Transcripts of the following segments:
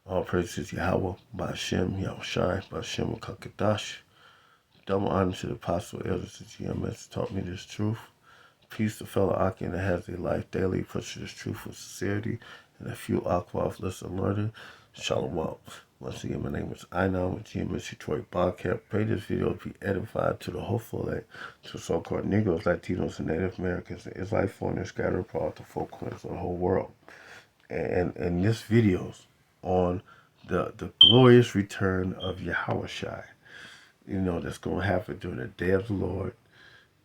All praises to Yahweh, Ba'Shem, Yahushai, Ba'Shem, Kakadash. Double honor to the apostle elders of GMS taught me this truth. Peace to fellow Akim that has their life daily, pushing this truth with sincerity, and a few Aquaf listen learning. Shalom. Once again, my name is Inon with GMS Detroit Bobcat. Pray this video to be edified to the hopeful that to so-called Negroes, Latinos, and Native Americans, and Israelite foreigners scattered abroad to four corners of the whole world. And this video's on the glorious return of Yahushai. That's going to happen during the day of the Lord.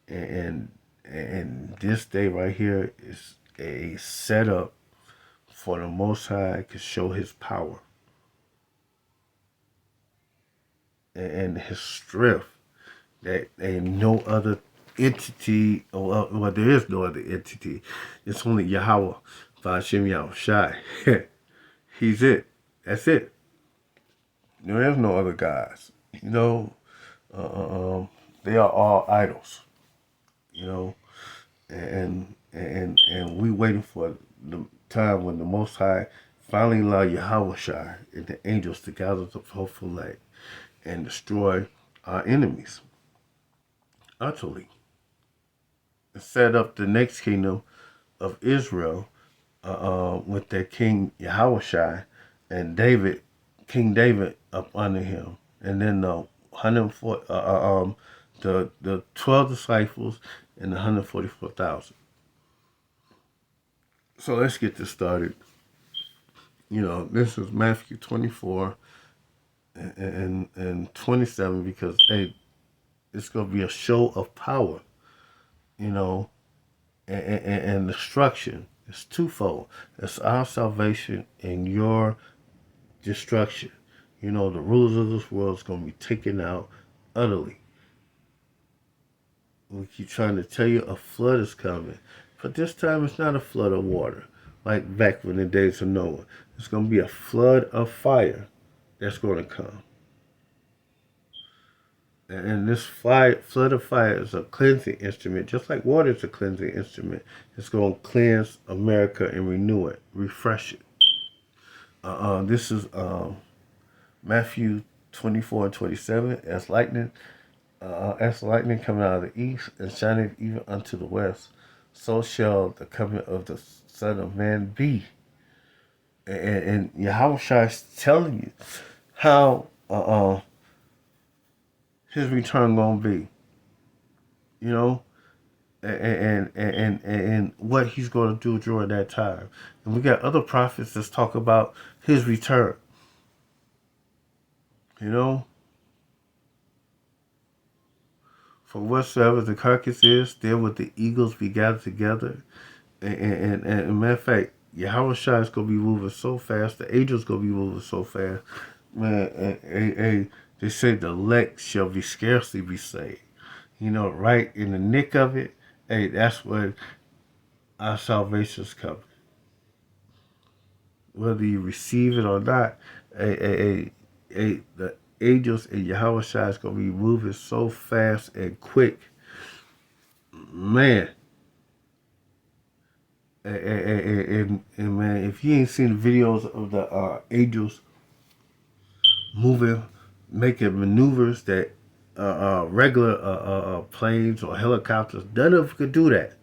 And this day right here is a setup for the Most High to show his power and his strength that ain't no other entity, well, there is no other entity. It's only Yahweh, Vashem Yahushai. He's it. That's it. There is no other gods. They are all idols. You know, and we waiting for the time when the Most High finally allow Yahweh and the angels to gather the hopeful light and destroy our enemies utterly, and set up the next kingdom of Israel with their king Yahweh and David, King David up under him, and then the 104, the 12 disciples and the 144,000. So let's get this started. This is Matthew 24 and 27 because, hey, it's going to be a show of power, and destruction. It's twofold. It's our salvation and your destruction. The rulers of this world is going to be taken out utterly. We keep trying to tell you a flood is coming. But this time it's not a flood of water like back in the days of Noah. It's going to be a flood of fire that's going to come. And this flood of fire is a cleansing instrument, just like water is a cleansing instrument. It's going to cleanse America and renew it, refresh it. This is Matthew 24 and 27. As lightning coming out of the east and shining even unto the west, so shall the coming of the Son of Man be. And Yahushua is telling you how his return gonna be, and what he's gonna do during that time. And we got other prophets that talk about his return. For whatsoever the carcass is, there will the eagles be gathered together. And matter of fact, Yahweh Shai is going to be moving so fast. The angels going to be moving so fast. Man, they say the elect shall be scarcely be saved. Right in the nick of it, hey, that's when our salvation's coming. Whether you receive it or not, the angels and Yahweh Shai is going to be moving so fast and quick. Man. And man, if you ain't seen the videos of the angels moving, making maneuvers that regular planes or helicopters, none of them could do that.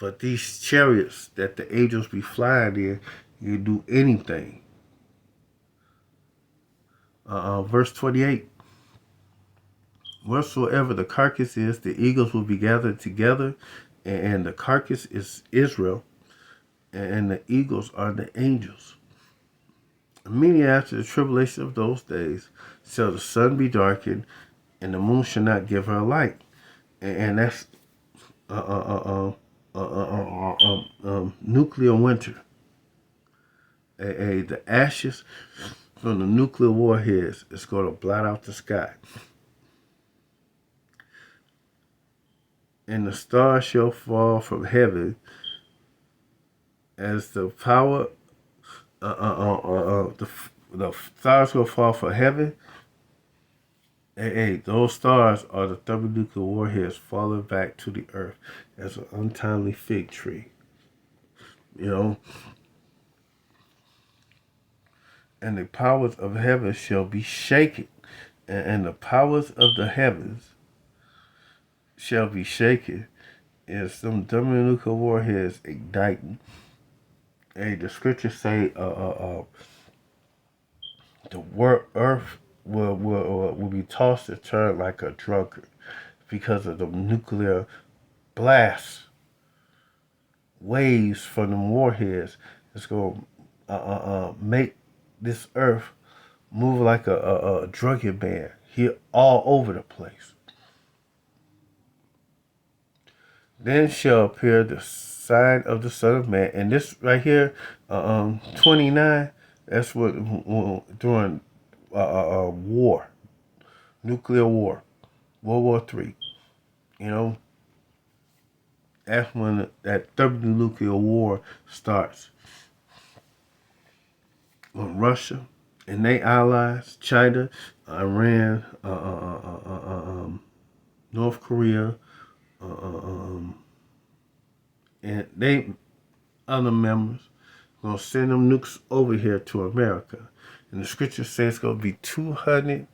But these chariots that the angels be flying in, you do anything. Verse 28. Whatsoever the carcass is, the eagles will be gathered together, and the carcass is Israel, and the eagles are the angels. Immediately after the tribulation of those days shall the sun be darkened, and the moon shall not give her light. And that's nuclear winter. The ashes from the nuclear warheads is going to blot out the sky. And the stars shall fall from heaven as the power, the stars will fall from heaven. Hey, those stars are the thermonuclear warheads falling back to the earth as an untimely fig tree. and the powers of heaven shall be shaken, and the powers of the heavens shall be shaken. Is some thermonuclear warheads igniting. Hey, the scriptures say, the earth will be tossed and turned like a drunkard because of the nuclear blast waves from the warheads. It's going to make this earth move like a drunken man here all over the place. Then shall appear the sign of the Son of Man. And this right here, 29, that's what during war, nuclear war, World War III. You know, that's when that thermonuclear war starts. When Russia and their allies, China, Iran, North Korea, and they other members gonna send them nukes over here to America. And the scripture says it's gonna be 200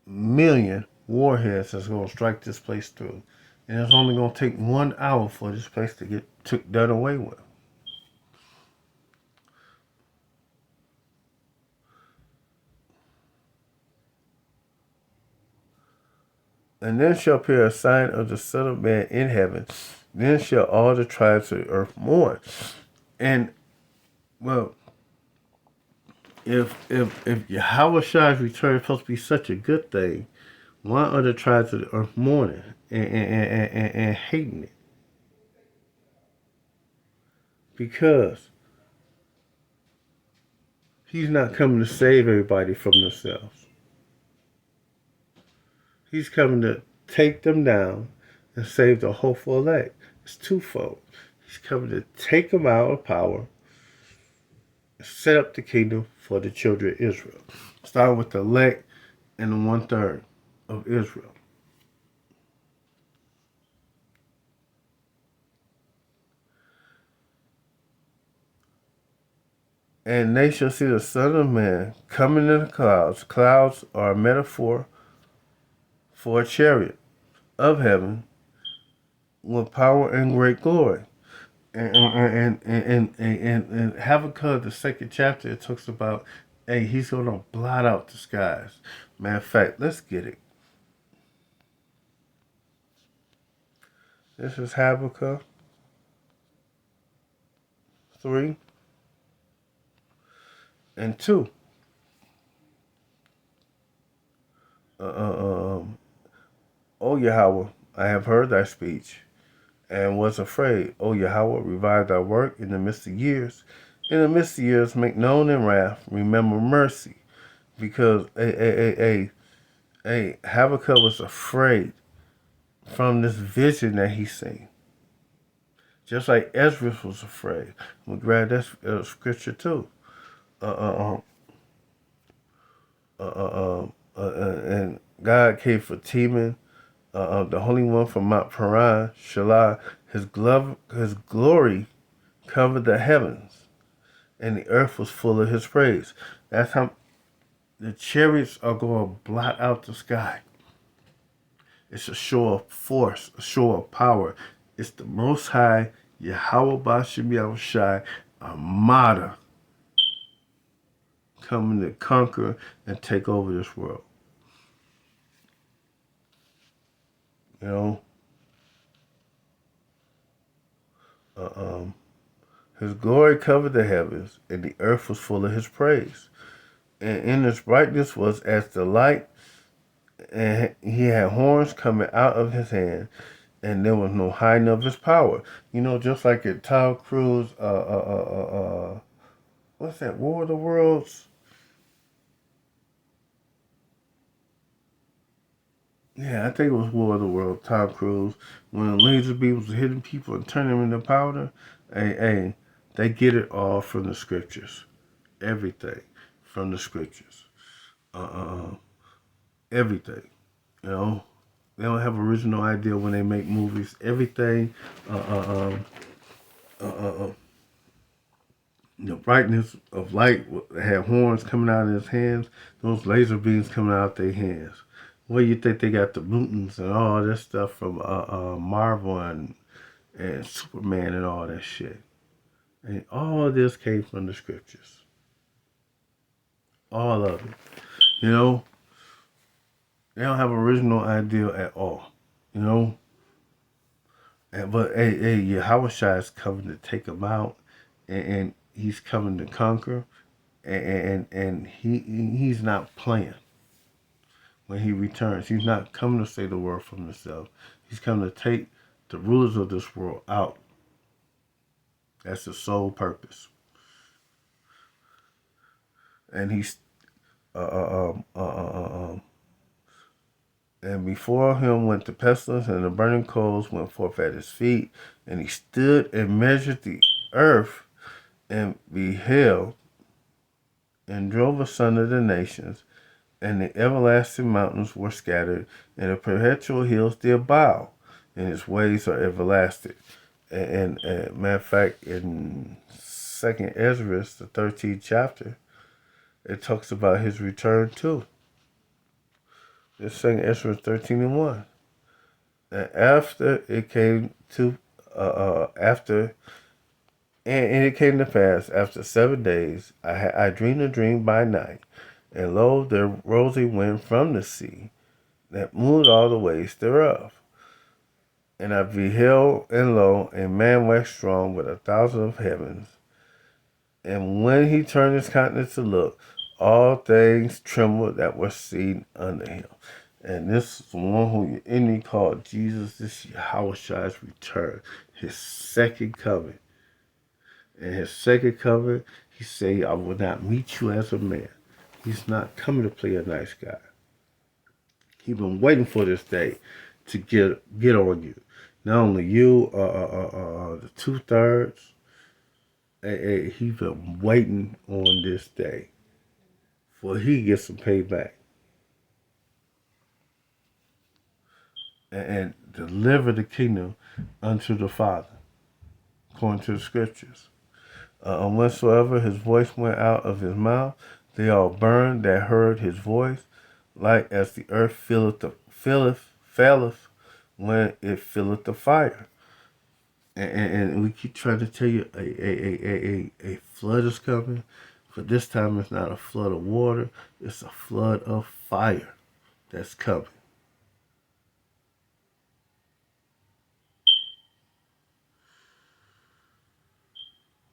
million warheads that's gonna strike this place through. And it's only gonna take 1 hour for this place to get done away with. And then shall appear a sign of the Son of Man in heaven. Then shall all the tribes of the earth mourn. And well, if Yahweh Shai's return is supposed to be such a good thing, why are the tribes of the earth mourning and hating it? Because he's not coming to save everybody from themselves. He's coming to take them down and save the hopeful elect. It's twofold. He's coming to take them out of power and set up the kingdom for the children of Israel. Starting with the elect and the 1/3 of Israel. And they shall see the Son of Man coming in the clouds. Clouds are a metaphor for a chariot of heaven with power and great glory. And Habakkuk, the second chapter, it talks about, hey, he's going to blot out the skies. Matter of fact, let's get it. This is Habakkuk 3 and 2. O Yahweh, I have heard thy speech and was afraid. O Yahweh, revive thy work in the midst of years. In the midst of years, make known in wrath, remember mercy. Because Habakkuk was afraid from this vision that he seen. Just like Ezra was afraid. We grab that scripture too. And God came for Teman, the Holy One from Mount Paran, Shalah. His glory covered the heavens, and the earth was full of his praise. That's how the chariots are going to blot out the sky. It's a show of force, a show of power. It's the Most High, Yahweh Bashem Yahushai, Armada, coming to conquer and take over this world. You know? His glory covered the heavens, and the earth was full of his praise. And in his brightness was as the light, and he had horns coming out of his hand, and there was no hiding of his power. You know, just like at Tom Cruise, what's that, War of the Worlds? Yeah, I think it was War of the World, Tom Cruise. When laser beams were hitting people and turning them into powder, hey, they get it all from the scriptures. Everything from the scriptures. Everything. You know, they don't have original idea when they make movies. Everything The brightness of light had horns coming out of his hands, those laser beams coming out their hands. Where you think they got the mutants and all this stuff from Marvel and Superman and all that shit? And all of this came from the scriptures. All of it. You know, they don't have original idea at all. You know, but hey, Yahushua is coming to take them out, and he's coming to conquer, and he's not playing when he returns. He's not coming to say the word from himself. He's coming to take the rulers of this world out. That's the sole purpose. And he's uh, uh, um, uh, uh, uh, um, and before him went the pestilence, and the burning coals went forth at his feet, and he stood and measured the earth, and beheld, and drove asunder the nations, and the everlasting mountains were scattered, and the perpetual hills did bow, and his ways are everlasting. And matter of fact, in Second Ezra, the 13th chapter, it talks about his return too. It's Second Ezra 13:1. And after it came to after and it came to pass after 7 days, I dreamed a dream by night, and lo, there rose a wind from the sea that moved all the ways thereof. And I beheld, and lo, a man waxed strong with 1,000 of heavens. And when he turned his countenance to look, all things trembled that were seen under him. And this is the one who your enemy called Jesus. This is Yahushua's return, his second coming. And his second coming, he said, I will not meet you as a man. He's not coming to play a nice guy. He's been waiting for this day to get on you. Not only you, the 2/3. He's been waiting on this day for he gets some payback and deliver the kingdom unto the Father, according to the scriptures. And whensoever his voice went out of his mouth, they all burned that heard his voice, like as the earth faileth when it filleth the fire. And we keep trying to tell you a flood is coming, but this time it's not a flood of water, it's a flood of fire that's coming.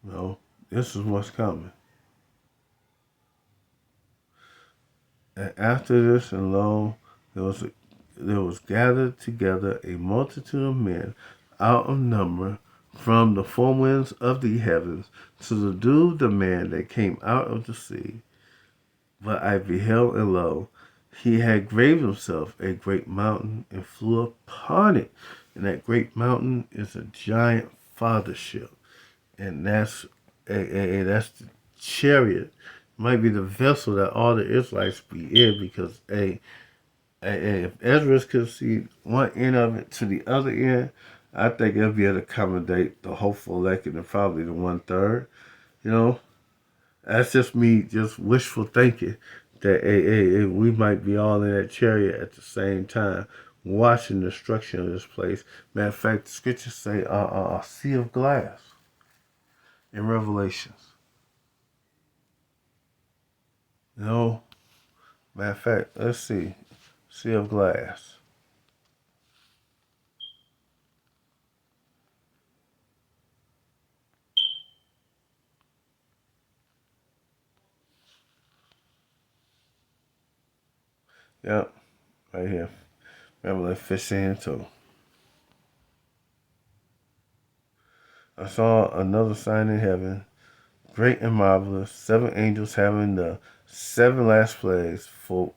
No, this is what's coming. And after this, and lo, there was gathered together a multitude of men out of number from the four winds of the heavens to subdue the man that came out of the sea. But I beheld, and lo, he had graved himself a great mountain and flew upon it. And that great mountain is a giant fathership. And that's the chariot. Might be the vessel that all the Israelites be in, because if Ezra could see one end of it to the other end, I think it'll be able to accommodate the hopeful elect and probably the 1/3. You know, that's just me, just wishful thinking that we might be all in that chariot at the same time, watching the destruction of this place. Matter of fact, the scriptures say a sea of glass in Revelations. You know, matter of fact, let's see, sea of glass. Yep, right here. Revelation 15:2. I saw another sign in heaven, great and marvelous, 7 angels having the 7 last plagues, for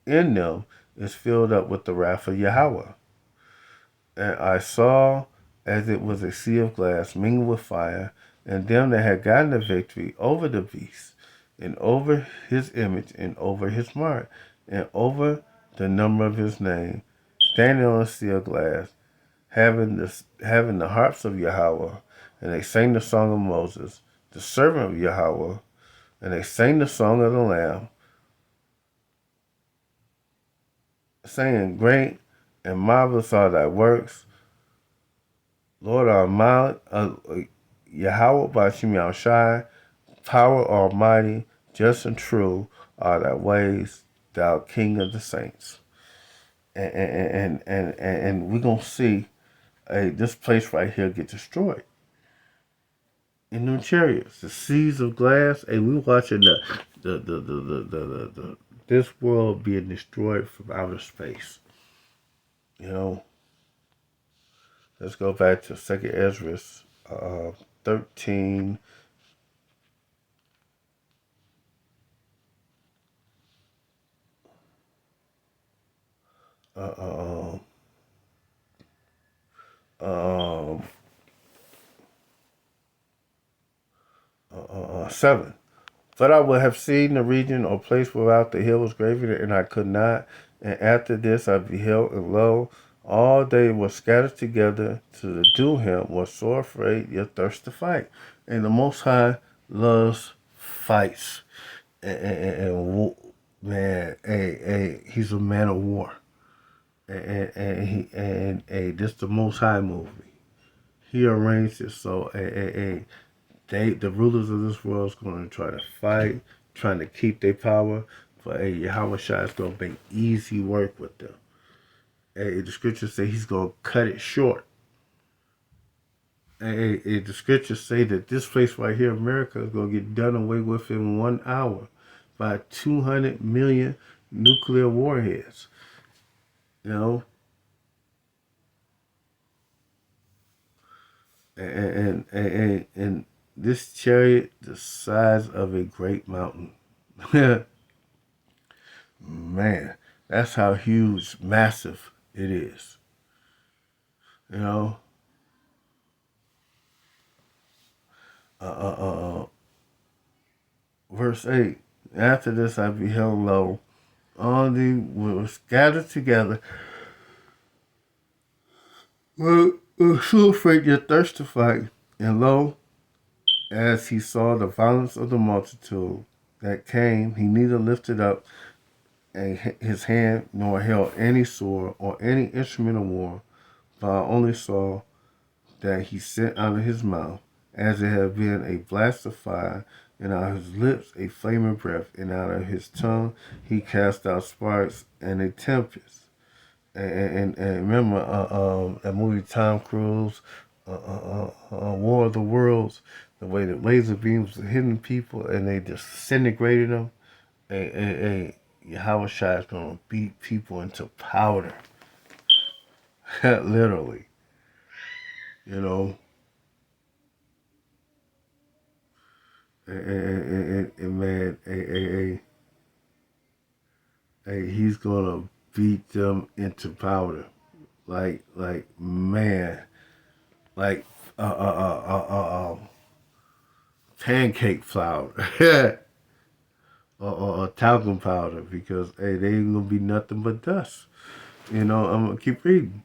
in them is filled up with the wrath of Yahweh. And I saw as it was a sea of glass mingled with fire, and them that had gotten the victory over the beast, and over his image, and over his mark, and over the number of his name, standing on a sea of glass, having the harps of Yahweh, and they sang the song of Moses, the servant of Yahweh, and they sang the song of the Lamb, saying, Great and marvelous are thy works, Lord Almighty, Yahweh Bashim Yahushai, power almighty, just and true are thy ways, thou King of the saints. And we're going to see this place right here get destroyed. In them chariots, the seas of glass. Hey, we watching the this world being destroyed from outer space. You know, let's go back to 2nd Ezra 13. Uh, uh, 7. But I would have seen the region or place without the hill was graven, and I could not. And after this I beheld, and lo, all they were scattered together to do him, was sore afraid, yet thirst to fight. And the Most High loves fights. And man, he's a man of war. This the Most High movie. He arranged it so, the rulers of this world is going to try to fight, trying to keep their power. But Yahweh Shai is going to make easy work with them. The scriptures say he's going to cut it short. The scriptures say that this place right here, America, is going to get done away with in 1 hour by 200 million nuclear warheads. You know? And this chariot, the size of a great mountain. Man, that's how huge, massive it is. You know? Verse 8. After this I beheld, lo, all these were scattered together. Were so afraid yet thirst to fight. And lo, as he saw the violence of the multitude that came, he neither lifted up his hand nor held any sword or any instrument of war, but I only saw that he sent out of his mouth, as it had been a blast of fire, and out of his lips a flaming breath, and out of his tongue he cast out sparks and a tempest. And remember that movie Tom Cruise, War of the Worlds, the way that laser beams were hitting people and they disintegrated them. Yahweh Shai is going to beat people into powder. Literally. You know. And man, he's going to beat them into powder. Like man. Like, pancake flour. Or talcum powder, because they ain't gonna be nothing but dust. You know, I'm gonna keep reading.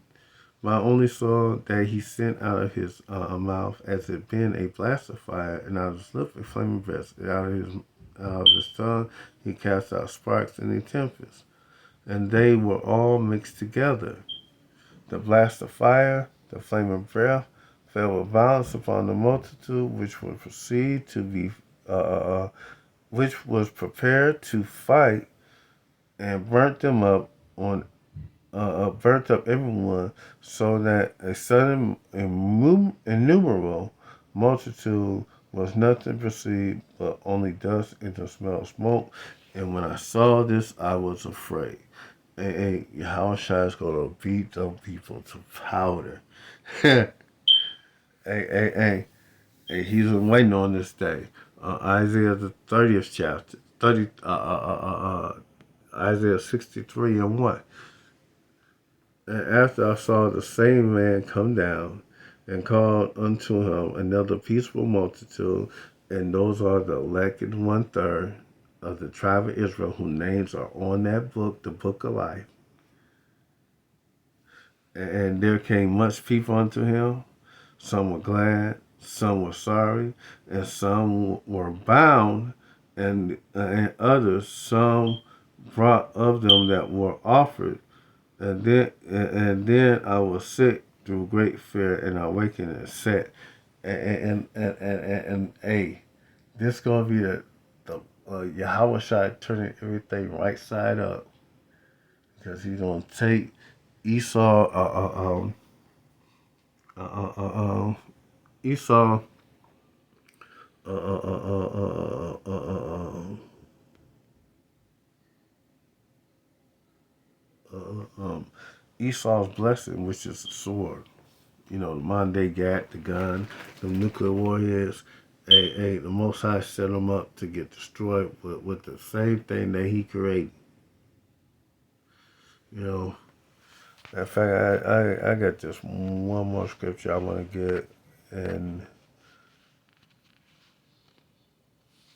But I only saw that he sent out of his mouth as it been a blast of fire, and out of his lip a flaming breath, and out of his tongue he cast out sparks and a tempest, and they were all mixed together. The blast of fire, the flaming breath, fell with violence upon the multitude, which would proceed to be which was prepared to fight, and burnt them up burnt up everyone, so that a sudden innumerable multitude was nothing perceived but only dust and the smell of smoke. And when I saw this, I was afraid. Yahweh Shai is going to beat them people to powder. He's been waiting on this day. Isaiah the 30th chapter, Isaiah 63 and 1. And after I saw the same man come down and called unto him another peaceful multitude, and those are the elect 1/3 of the tribe of Israel, whose names are on that book, the book of life. And there came much people unto him. Some were glad, Some were sorry, and some were bound, and others some brought of them that were offered, and then I was sick through great fear, and I awakened and sat, and hey, this gonna be the Yahweh Shai turning everything right side up, because he's gonna take Esau, Esau, uh, uh, uh, uh, uh, uh, Esau's blessing, which is the sword. You know, the modern day gat, the gun, the nuclear warheads. The Most High set them up to get destroyed with the same thing that He created. You know, in fact, I got just one more scripture I want to get, and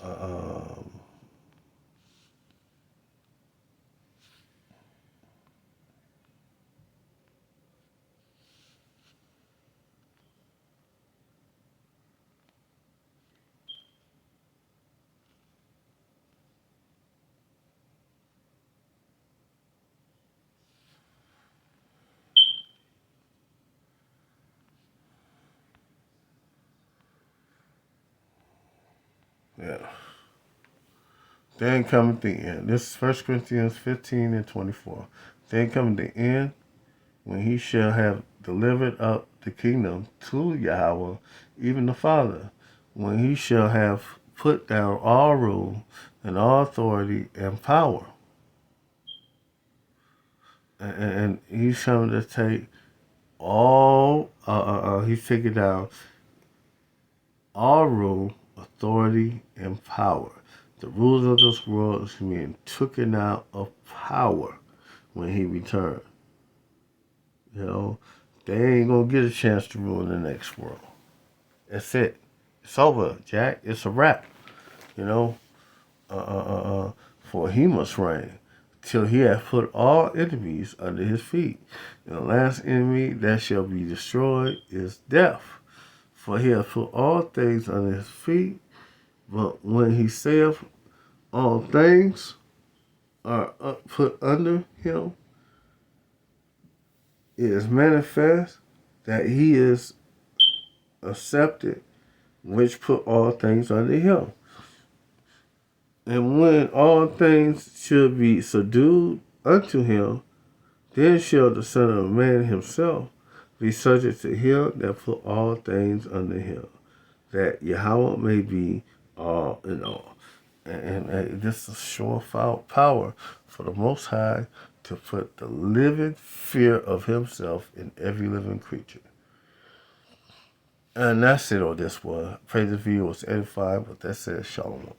uh, um, yeah. Then cometh the end. This is 1 Corinthians 15 and 24. Then cometh the end, when He shall have delivered up the kingdom to Yahweh, even the Father, when He shall have put down all rule and all authority and power. And He's coming to take all, He's taking down all rule, authority, and power. The rulers of this world is being taken out of power when He returns. You know, they ain't gonna get a chance to rule in the next world. That's it. It's over, Jack. It's a wrap. You know, for He must reign till He hath put all enemies under His feet. And the last enemy that shall be destroyed is death. For He hath put all things under His feet. But when He saith all things are put under Him, it is manifest that He is accepted, which put all things under Him. And when all things should be subdued unto Him, then shall the Son of Man Himself be subject to Him that put all things under Him, that Yahweh may be all in all. And this is sure power for the Most High to put the living fear of Himself in every living creature. And that's it on this one. Pray the video was edified, but that says Shalom.